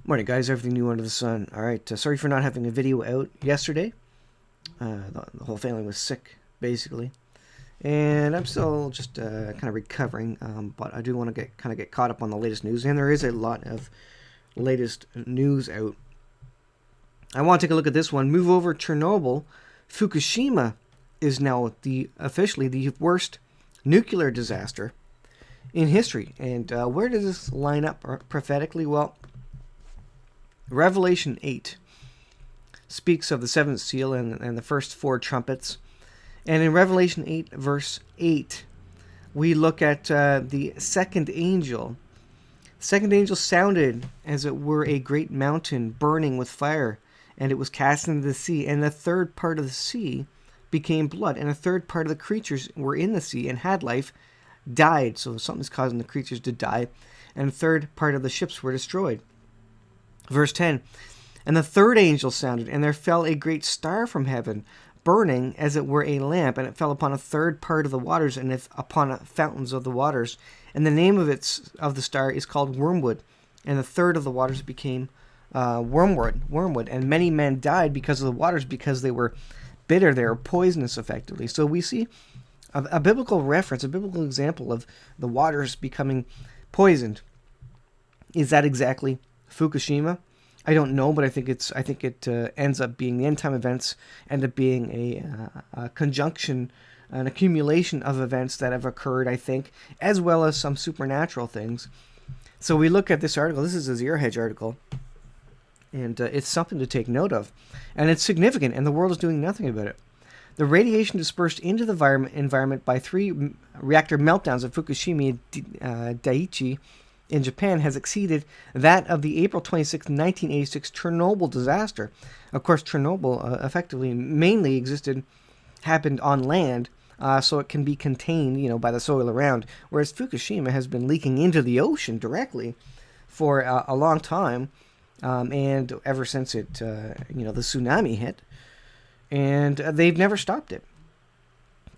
Morning, guys. Everything new under the sun. All right. Sorry for not having a video out yesterday. The whole family was sick, basically, and I'm still just kind of recovering. But I do want to get caught up on the latest news, and there is a lot of latest news out. I want to take a look at this one. Move over Chernobyl. Fukushima is now officially the worst nuclear disaster in history. And where does this line up prophetically? Well, Revelation 8 speaks of the seventh seal and the first four trumpets. And in Revelation 8, verse 8, we look at the second angel. The second angel sounded as it were a great mountain burning with fire, and it was cast into the sea. And the third part of the sea became blood, and a third part of the creatures were in the sea and had life died. So something's causing the creatures to die. And a third part of the ships were destroyed. Verse 10, and the third angel sounded, and there fell a great star from heaven, burning as it were a lamp, and it fell upon a third part of the waters, and upon fountains of the waters. And the name of the star is called Wormwood, and the third of the waters became wormwood. And many men died because of the waters, because they were bitter, they were poisonous, effectively. So we see a biblical reference, a biblical example of the waters becoming poisoned. Is that exactly Fukushima? I don't know, but I think it ends up being the end time events, end up being a conjunction, an accumulation of events that have occurred, I think, as well as some supernatural things. So we look at this article. This is a Zero Hedge article, and it's something to take note of, and it's significant, and the world is doing nothing about it. The radiation dispersed into the environment by 3 reactor meltdowns at Fukushima Daiichi in Japan has exceeded that of the April 26, 1986 Chernobyl disaster. Of course, Chernobyl effectively mainly happened on land, so it can be contained, by the soil around, whereas Fukushima has been leaking into the ocean directly for a long time, and ever since the tsunami hit, and they've never stopped it.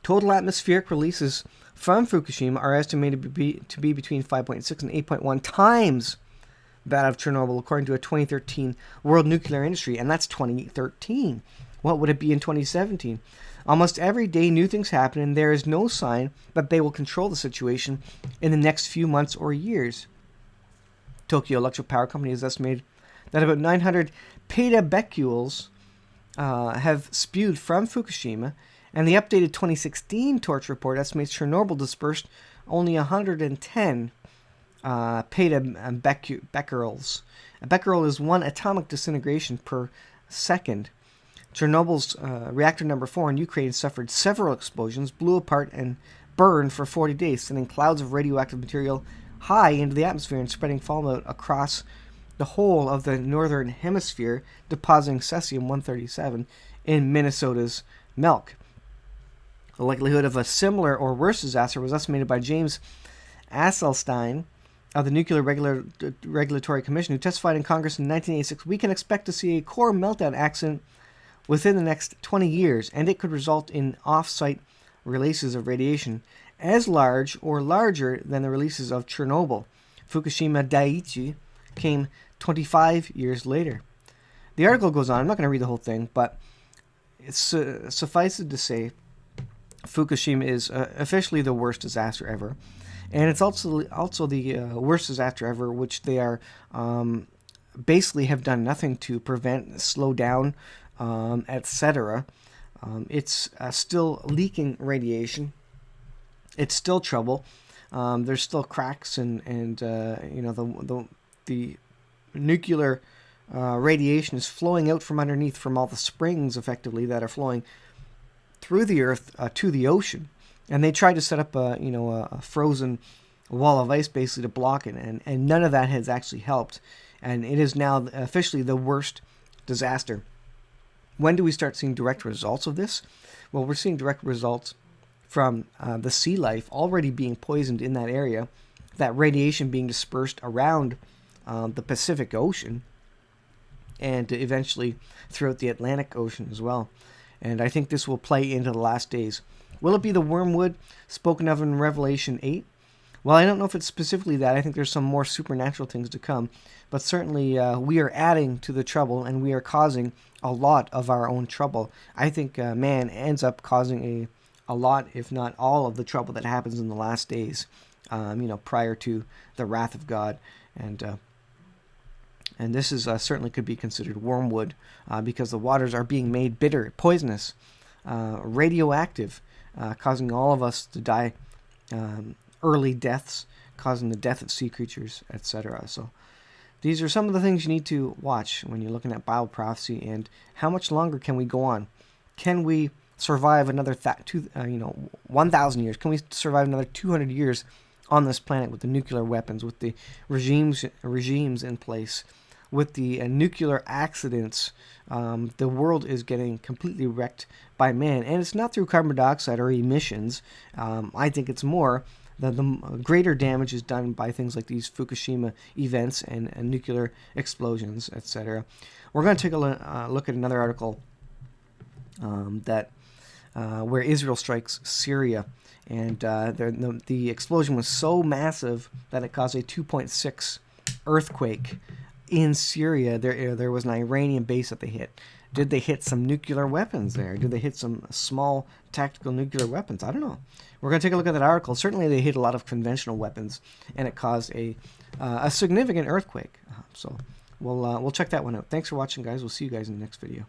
Total atmospheric releases from Fukushima are estimated to be between 5.6 and 8.1 times that of Chernobyl, according to a 2013 World Nuclear Industry, and that's 2013. What would it be in 2017? Almost every day new things happen, and there is no sign that they will control the situation in the next few months or years. Tokyo Electric Power Company has estimated that about 900 petabecquerels have spewed from Fukushima, and the updated 2016 torch report estimates Chernobyl dispersed only 110 petabecquerels. A becquerel is 1 atomic disintegration per second. Chernobyl's reactor number 4 in Ukraine suffered several explosions, blew apart, and burned for 40 days, sending clouds of radioactive material high into the atmosphere and spreading fallout across the whole of the northern hemisphere, depositing cesium-137 in Minnesota's milk. The likelihood of a similar or worse disaster was estimated by James Asselstein of the Nuclear Regulatory Commission, who testified in Congress in 1986. We can expect to see a core meltdown accident within the next 20 years, and it could result in off-site releases of radiation as large or larger than the releases of Chernobyl. Fukushima Daiichi came 25 years later. The article goes on. I'm not going to read the whole thing, but suffice it to say, Fukushima is officially the worst disaster ever, and it's also the worst disaster ever, which they are basically have done nothing to prevent, slow down, etc. It's still leaking radiation. It's still trouble. There's still cracks, and the nuclear radiation is flowing out from underneath from all the springs, effectively, that are flowing through the earth to the ocean, and they tried to set up a frozen wall of ice basically to block it, and none of that has actually helped, and it is now officially the worst disaster. When do we start seeing direct results of this? Well, we're seeing direct results from the sea life already being poisoned in that area, that radiation being dispersed around the Pacific Ocean, and eventually throughout the Atlantic Ocean as well. And I think this will play into the last days. Will it be the wormwood spoken of in Revelation 8? Well, I don't know if it's specifically that. I think there's some more supernatural things to come. But certainly we are adding to the trouble, and we are causing a lot of our own trouble. I think man ends up causing a lot, if not all, of the trouble that happens in the last days, prior to the wrath of God. And this is certainly could be considered wormwood because the waters are being made bitter, poisonous, radioactive, causing all of us to die early deaths, causing the death of sea creatures, etc. So these are some of the things you need to watch when you're looking at Bible prophecy. And how much longer can we go on? Can we survive another 1,000 years? Can we survive another 200 years on this planet with the nuclear weapons, with the regimes in place, with the nuclear accidents? The world is getting completely wrecked by man, and it's not through carbon dioxide or emissions. I think it's more the greater damage is done by things like these Fukushima events and nuclear explosions, etc. We're going to take a look at another article that where Israel strikes Syria, and the explosion was so massive that it caused a 2.6 earthquake in Syria. There was an Iranian base that they hit. Did they hit some nuclear weapons there? Did they hit some small tactical nuclear weapons? I don't know. We're going to take a look at that article. Certainly they hit a lot of conventional weapons, and it caused a significant earthquake. So we'll check that one out. Thanks for watching, guys. We'll see you guys in the next video.